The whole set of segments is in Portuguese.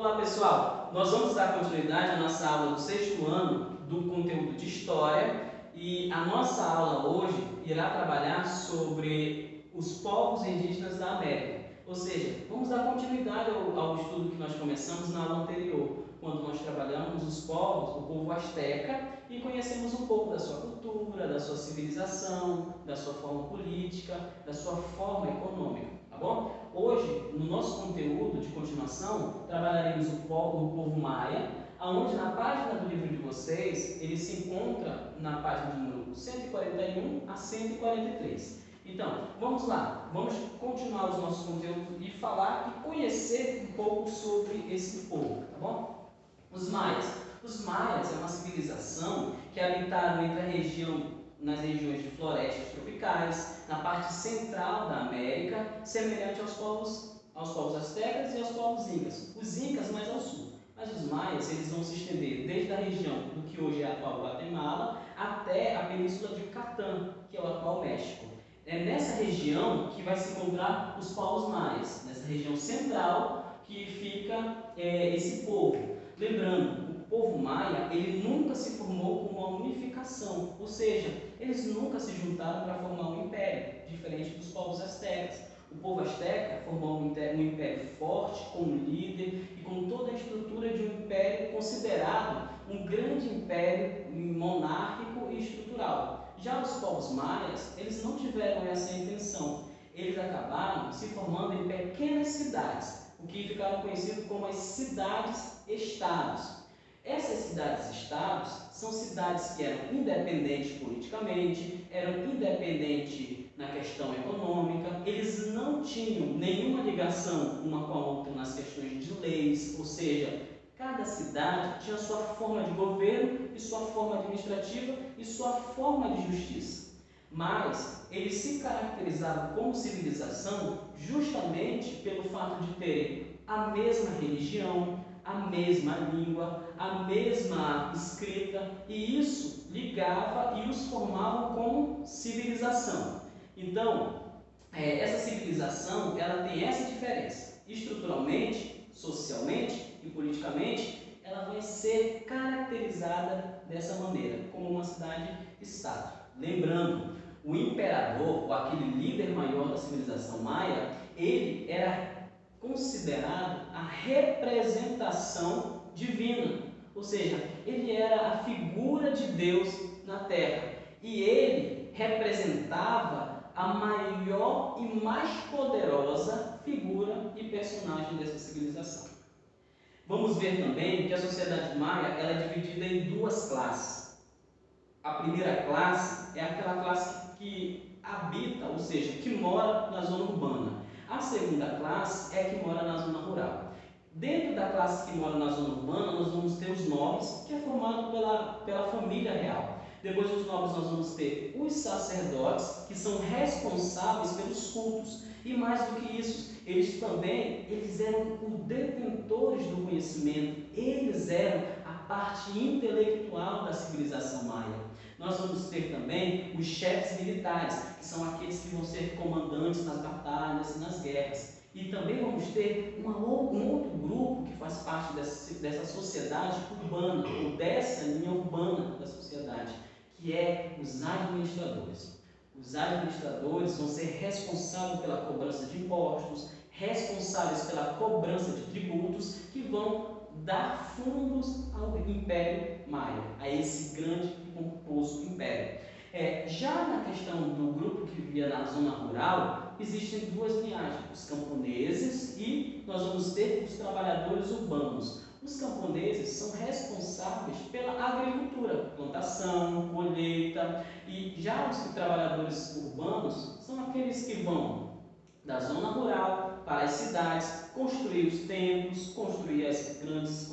Olá pessoal, nós vamos dar continuidade à nossa aula do sexto ano do conteúdo de História e a nossa aula hoje irá trabalhar sobre os povos indígenas da América. Ou seja, vamos dar continuidade ao estudo que nós começamos na aula anterior, quando nós trabalhamos os povos, o povo asteca, e conhecemos um pouco da sua cultura, da sua civilização, da sua forma política, da sua forma econômica, tá bom? Hoje, no nosso conteúdo de continuação, trabalharemos o povo maia, onde na página do livro de vocês, ele se encontra na página de número 141 a 143. Então, vamos lá, vamos continuar os nossos conteúdos e falar e conhecer um pouco sobre esse povo, tá bom? Os maias. Os maias é uma civilização que habitava nas regiões de florestas tropicais, na parte central da América, semelhante aos povos astecas e aos povos incas. Os incas mais ao sul. Mas os maias eles vão se estender desde a região do que hoje é a atual Guatemala até a península de Yucatán, que é o atual México. É nessa região que vai se encontrar os povos maias, nessa região central que fica esse povo. Lembrando, o povo maia ele nunca se formou como uma unificação, ou seja, eles nunca se juntaram para formar um império, diferente dos povos astecas. O povo asteca formou um império forte, com um líder e com toda a estrutura de um império considerado um grande império monárquico e estrutural. Já os povos maias, eles não tiveram essa intenção. Eles acabaram se formando em pequenas cidades, o que ficaram conhecidos como as cidades-estados. Essas cidades-estados são cidades que eram independentes politicamente, eram independentes na questão econômica, eles não tinham nenhuma ligação uma com a outra nas questões de leis, ou seja, cada cidade tinha sua forma de governo e sua forma administrativa e sua forma de justiça. Mas eles se caracterizavam como civilização justamente pelo fato de terem a mesma religião, a mesma língua, a mesma escrita, e isso ligava e os formava como civilização. Então, essa civilização ela tem essa diferença. Estruturalmente, socialmente e politicamente, ela vai ser caracterizada dessa maneira, como uma cidade-estado. Lembrando, o imperador, ou aquele líder maior da civilização maia, ele era considerado a representação divina, ou seja, ele era a figura de Deus na Terra e ele representava a maior e mais poderosa figura e personagem dessa civilização. Vamos ver também que a sociedade maia ela é dividida em duas classes. A primeira classe é aquela classe que habita, ou seja, que mora na zona urbana. A segunda classe é a que mora na zona rural. Dentro da classe que mora na zona urbana, nós vamos ter os nobres, que é formado pela família real. Depois dos nobres nós vamos ter os sacerdotes, que são responsáveis pelos cultos. E mais do que isso, eles eram os detentores do conhecimento, eles eram a parte intelectual da civilização maia. Nós vamos ter também os chefes militares, que são aqueles que vão ser comandantes nas batalhas e nas guerras. E também vamos ter um outro grupo que faz parte dessa sociedade urbana, ou dessa linha urbana da sociedade, que é os administradores. Os administradores vão ser responsáveis pela cobrança de impostos, responsáveis pela cobrança de tributos, que vão dar fundos ao Império Maia, a esse grande e composto império. Já na questão do grupo que vivia na zona rural, existem duas linhagens, os camponeses e nós vamos ter os trabalhadores urbanos. Os camponeses são responsáveis pela agricultura, plantação, colheita, e já os trabalhadores urbanos são aqueles que vão da zona rural para as cidades, construir os templos, construir as grandes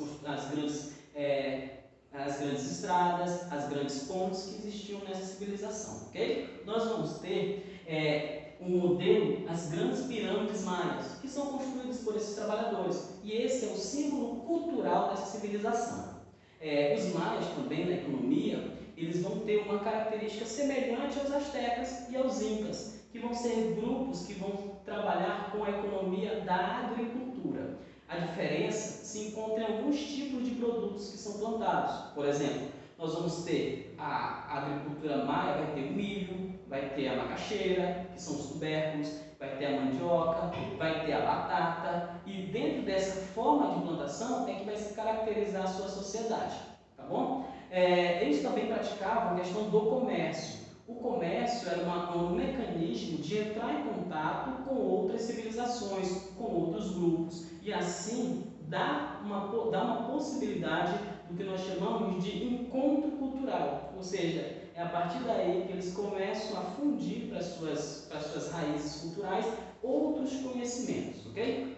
estradas, as grandes pontes que existiam nessa civilização, ok? Nós vamos ter um modelo, as grandes pirâmides maias, que são construídas por esses trabalhadores, e esse é o símbolo cultural dessa civilização. Os maias também, na economia, eles vão ter uma característica semelhante aos astecas e aos incas, que vão ser grupos que vão trabalhar com a economia da agricultura. A diferença se encontra em alguns tipos de produtos que são plantados. Por exemplo, nós vamos ter a agricultura maia, vai ter o milho, vai ter a macaxeira, que são os tubérculos, vai ter a mandioca, vai ter a batata, e dentro dessa forma de plantação é que vai se caracterizar a sua sociedade, tá bom? Eles também praticavam a questão do comércio. O comércio era um mecanismo de entrar em contato com outras civilizações, com outros grupos, e assim dá uma possibilidade do que nós chamamos de encontro cultural, ou seja, é a partir daí que eles começam a fundir para as suas raízes culturais outros conhecimentos, ok?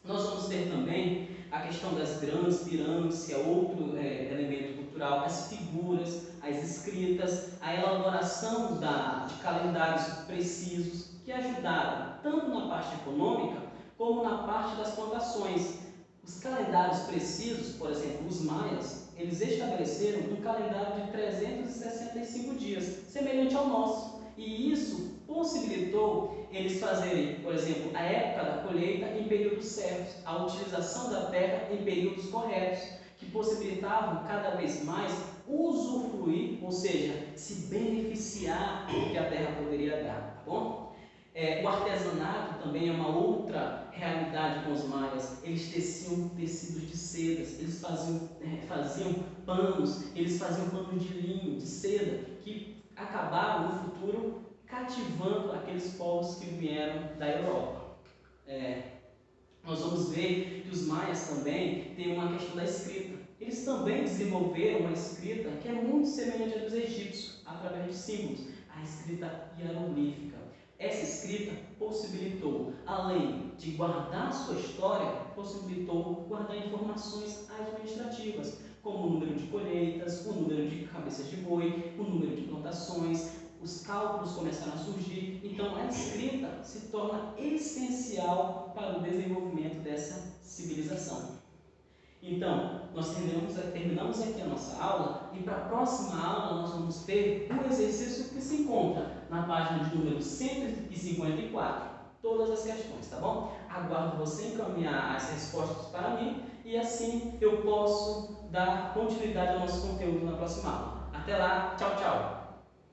Nós vamos ter também a questão das grandes pirâmides, que é outro elemento cultural, as figuras, as escritas, a elaboração de calendários precisos, que ajudaram tanto na parte econômica como na parte das plantações. Os calendários precisos, por exemplo, os maias, eles estabeleceram um calendário de 365 dias, semelhante ao nosso. E isso possibilitou eles fazerem, por exemplo, a época da colheita em períodos certos, a utilização da terra em períodos corretos, que possibilitavam cada vez mais usufruir, ou seja, se beneficiar do que a terra poderia dar, tá bom? O artesanato também é uma outra realidade com os maias. Eles teciam tecidos de sedas, eles faziam panos, eles faziam panos de linho, de seda, que acabaram no futuro cativando aqueles povos que vieram da Europa. Nós vamos ver que os maias também têm uma questão da escrita. Eles também desenvolveram uma escrita que é muito semelhante à dos egípcios, através de símbolos, a escrita hieroglífica. Essa escrita possibilitou, além de guardar sua história, possibilitou guardar informações administrativas, como o número de colheitas, o número de cabeças de boi, o número de plantações. Os cálculos começaram a surgir, então a escrita se torna essencial para o desenvolvimento dessa civilização. Então, nós terminamos aqui a nossa aula, e para a próxima aula nós vamos ter um exercício que se encontra na página de número 154, todas as questões, tá bom? Aguardo você encaminhar as respostas para mim, e assim eu posso dar continuidade ao nosso conteúdo na próxima aula. Até lá, tchau, tchau!